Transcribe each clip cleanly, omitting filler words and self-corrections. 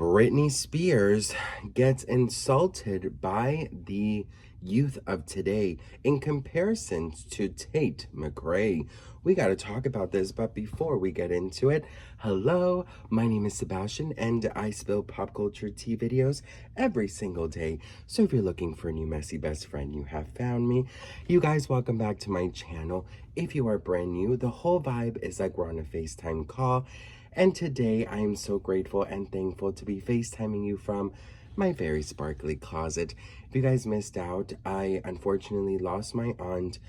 Britney Spears gets insulted by the youth of today in comparison to Tate McRae. We got to talk about this, but before we get into it, hello, my name is Sebastian, and I spill pop culture tea videos every single day. So if you're looking for a new messy best friend, you have found me. You guys, welcome back to my channel. If you are brand new, the whole vibe is like we're on a FaceTime call. And today I am so grateful and thankful to be FaceTiming you from my very sparkly closet. If you guys missed out, I unfortunately lost my aunt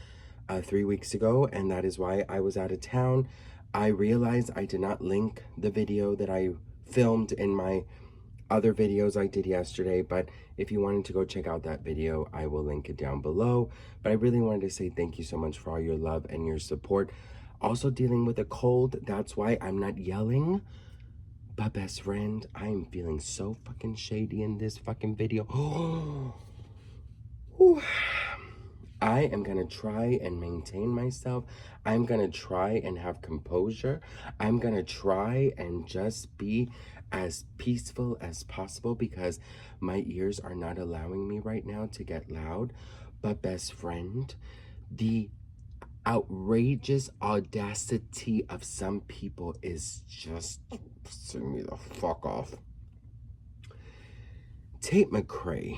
3 weeks ago, and that is why I was out of town. I realized I did not link the video that I filmed in my other videos I did yesterday, but if you wanted to go check out that video, I will link it down below. But I really wanted to say thank you so much for all your love and your support. Also dealing with a cold, that's why I'm not yelling. But best friend, I am feeling so fucking shady in this fucking video. I am gonna try and maintain myself. I'm gonna try and have composure. I'm gonna try and just be as peaceful as possible because my ears are not allowing me right now to get loud. But best friend, the outrageous audacity of some people is just pissing me the fuck off. Tate McRae,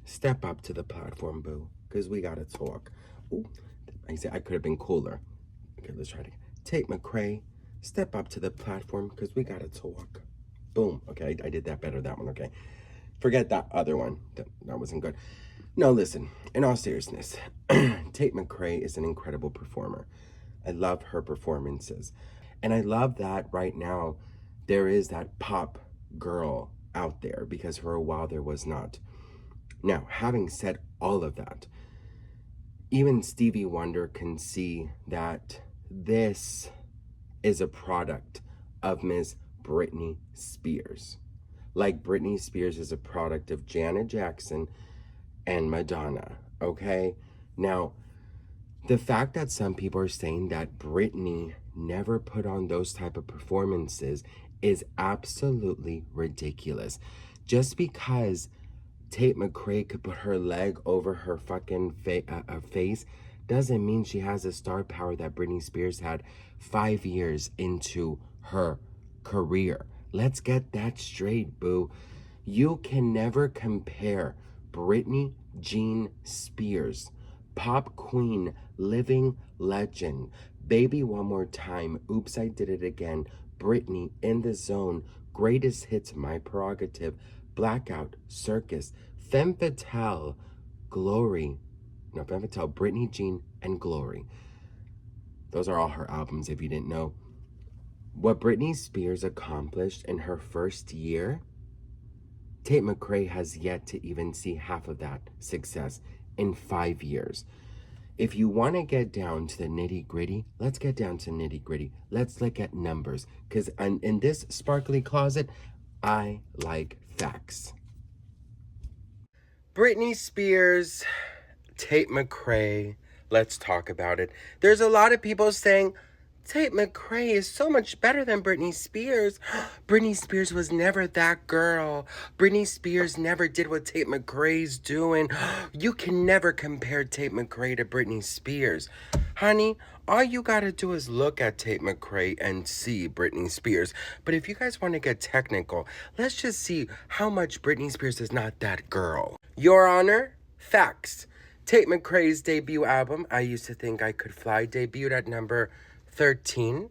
step up to the platform, boo, because we gotta talk. Ooh, I said I could have been cooler. Okay, let's try it again. Tate McRae, step up to the platform because we gotta talk. Boom. Okay, I did that better, that one, okay. Forget that other one. That wasn't good. No, listen, in all seriousness, Tate McRae is an incredible performer. I love her performances. And I love that right now there is that pop girl out there because for a while there was not. Now, having said all of that, even Stevie Wonder can see that this is a product of Ms. Britney Spears. Like Britney Spears is a product of Janet Jackson and Madonna, okay? Now, the fact that some people are saying that Britney never put on those type of performances is absolutely ridiculous. Just because Tate McRae could put her leg over her fucking face doesn't mean she has the star power that Britney Spears had 5 years into her career. Let's get that straight, boo. You can never compare Britney Jean Spears, pop queen, living legend, Baby One More Time, Oops, I Did It Again, Britney, In the Zone, Greatest Hits, My Prerogative, Blackout, Circus, Femme Fatale, Glory, no, Femme Fatale, Britney Jean, and Glory. Those are all her albums, if you didn't know. What Britney Spears accomplished in her first year, Tate McRae has yet to even see half of that success in 5 years. If you want to get down to the nitty gritty, let's get down to nitty gritty. Let's look at numbers. Because in this sparkly closet, I like facts. Britney Spears, Tate McRae, let's talk about it. There's a lot of people saying, Tate McRae is so much better than Britney Spears. Britney Spears was never that girl. Britney Spears never did what Tate McRae's doing. You can never compare Tate McRae to Britney Spears. Honey, all you gotta do is look at Tate McRae and see Britney Spears. But if you guys want to get technical, let's just see how much Britney Spears is not that girl. Your Honor, facts. Tate McRae's debut album, I Used to Think I Could Fly, debuted at number 13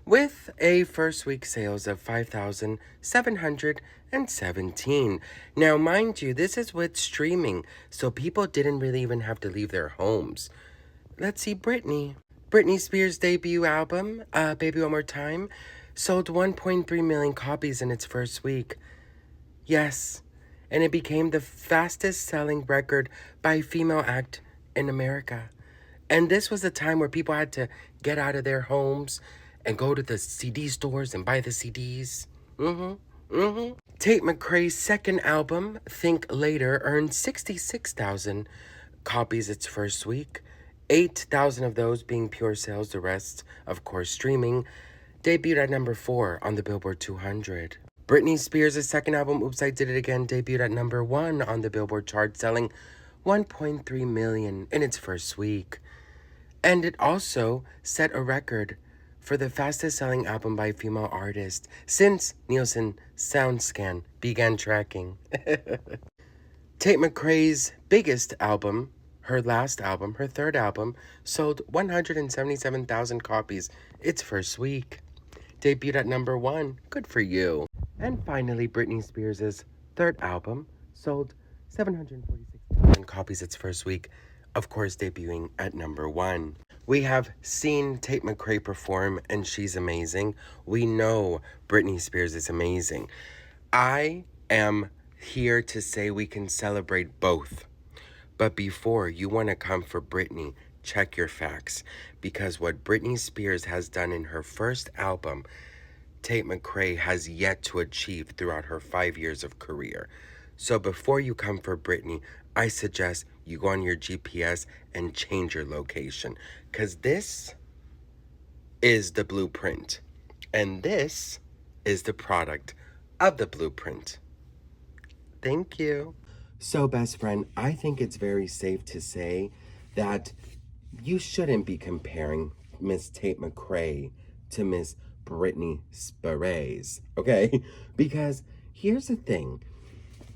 with a first week sales of 5,717. Now, mind you, this is with streaming, so people didn't really even have to leave their homes. Let's see Britney. Britney Spears' debut album, Baby One More Time, sold 1.3 million copies in its first week. Yes, and it became the fastest selling record by a female act in America. And this was a time where people had to get out of their homes and go to the CD stores and buy the CDs. Tate McRae's second album, Think Later, earned 66,000 copies its first week, 8,000 of those being pure sales, the rest, of course, streaming. Debuted at number 4 on the Billboard 200. Britney Spears' second album, Oops, I Did It Again, debuted at #1 on the Billboard chart, selling 1.3 million in its first week. And it also set a record for the fastest selling album by a female artist since Nielsen SoundScan began tracking. Tate McRae's biggest album, her last album, her third album, sold 177,000 copies its first week. Debuted at #1, good for you. And finally, Britney Spears' third album sold 746,000 copies its first week, of course debuting at #1. We have seen Tate McRae perform, and she's amazing. We know Britney Spears is amazing. I am here to say we can celebrate both. But before you want to come for Britney, check your facts. Because what Britney Spears has done in her first album, Tate McRae has yet to achieve throughout her 5 years of career. So before you come for Britney, I suggest you go on your GPS and change your location. Because this is the blueprint. And this is the product of the blueprint. Thank you. So, best friend, I think it's very safe to say that you shouldn't be comparing Miss Tate McRae to Miss Britney Spears, okay? Because here's the thing.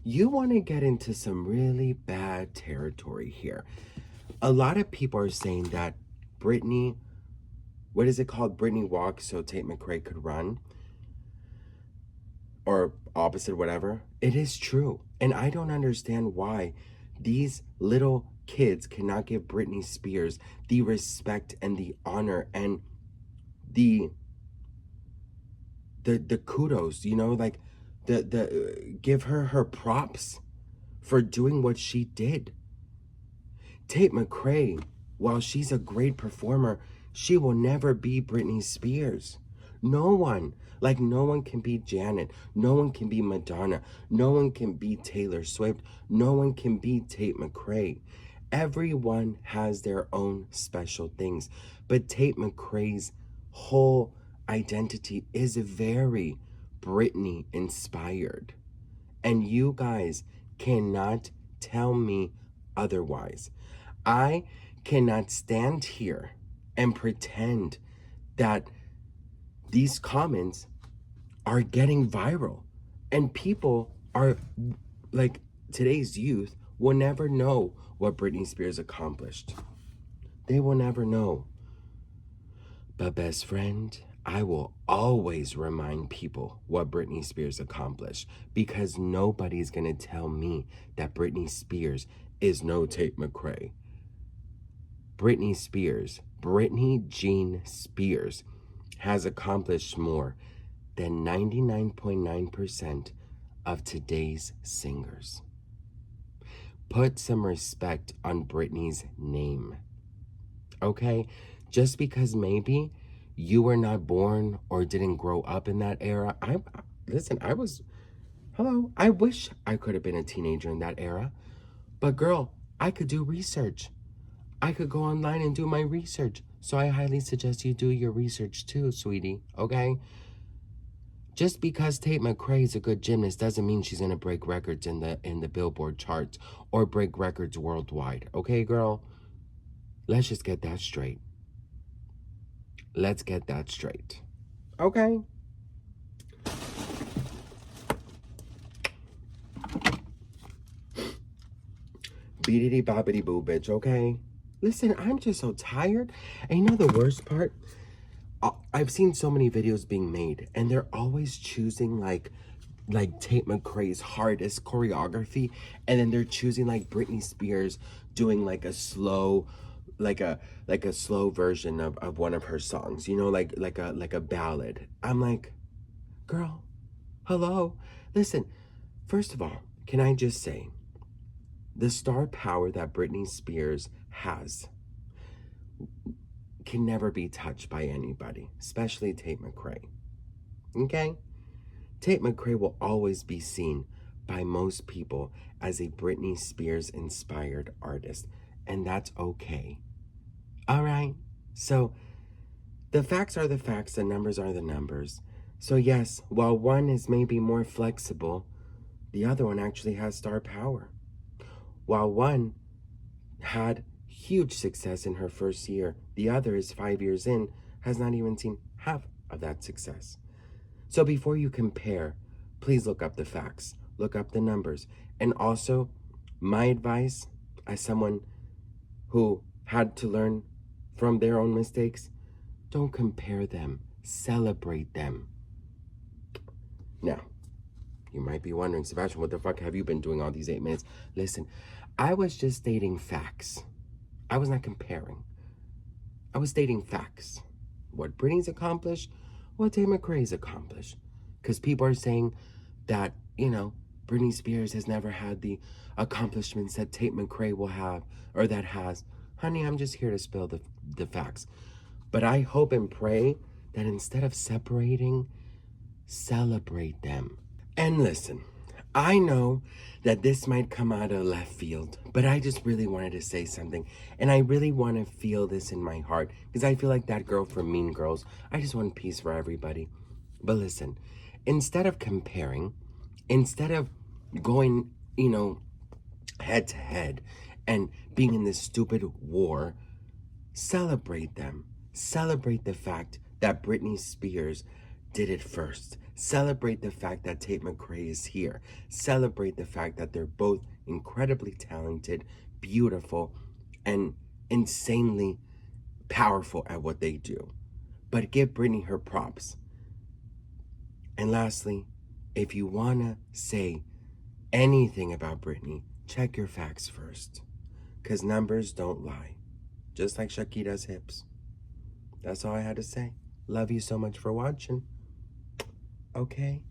You want to get into some really bad territory here. A lot of people are saying that Britney, what is it called? Britney walked so Tate McRae could run. Or opposite, whatever. It is true. And I don't understand why these little kids cannot give Britney Spears the respect and the honor and the kudos, you know, like the give her props for doing what she did. Tate McRae, while she's a great performer, she will never be Britney Spears. No one. Like, no one can be Janet. No one can be Madonna. No one can be Taylor Swift. No one can be Tate McRae. Everyone has their own special things. But Tate McRae's whole identity is very Britney inspired. And you guys cannot tell me otherwise. I cannot stand here and pretend that these comments are getting viral, and people are like, today's youth will never know what Britney Spears accomplished. They will never know. But best friend, I will always remind people what Britney Spears accomplished, because nobody's gonna tell me that Britney Spears is no Tate McRae. Britney Spears, Britney Jean Spears, has accomplished more than 99.9% of today's singers. Put some respect on Britney's name, okay? Just because maybe you were not born or didn't grow up in that era. I wish I could have been a teenager in that era. But girl, I could do research. I could go online and do my research. So I highly suggest you do your research too, sweetie, okay? Just because Tate McRae is a good gymnast doesn't mean she's gonna break records in the Billboard charts or break records worldwide, okay, girl? Let's just get that straight. Let's get that straight, okay? Beedity bobbity boo, bitch, okay? Listen, I'm just so tired. And you know the worst part? I've seen so many videos being made, and they're always choosing like Tate McRae's hardest choreography, and then they're choosing like Britney Spears doing like a slow, like a slow version of one of her songs, you know, like a ballad. I'm like, girl, hello. Listen, first of all, can I just say, the star power that Britney Spears has can never be touched by anybody, especially Tate McRae. Okay? Tate McRae will always be seen by most people as a Britney Spears inspired artist, and that's okay. All right? So the facts are the facts, the numbers are the numbers. So yes, while one is maybe more flexible, the other one actually has star power. While one had huge success in her first year, the other is 5 years in, has not even seen half of that success. So before you compare, please look up the facts, look up the numbers. And also, my advice as someone who had to learn from their own mistakes, don't compare them, celebrate them. Now, you might be wondering, Sebastian, what the fuck have you been doing all these 8 minutes? Listen, I was just stating facts. I was not comparing. I was stating facts. What Britney's accomplished, what Tate McRae's accomplished. Because people are saying that, Britney Spears has never had the accomplishments that Tate McRae will have, or that has. Honey, I'm just here to spill the facts. But I hope and pray that instead of separating, celebrate them. And listen, I know that this might come out of left field, but I just really wanted to say something. And I really want to feel this in my heart, because I feel like that girl from Mean Girls. I just want peace for everybody. But listen, instead of comparing, instead of going, head to head and being in this stupid war, celebrate them. Celebrate the fact that Britney Spears did it first. Celebrate the fact that Tate McRae is here. Celebrate the fact that they're both incredibly talented, beautiful, and insanely powerful at what they do. But give Britney her props. And lastly, if you want to say anything about Britney, check your facts first. Because numbers don't lie. Just like Shakira's hips. That's all I had to say. Love you so much for watching. Okay?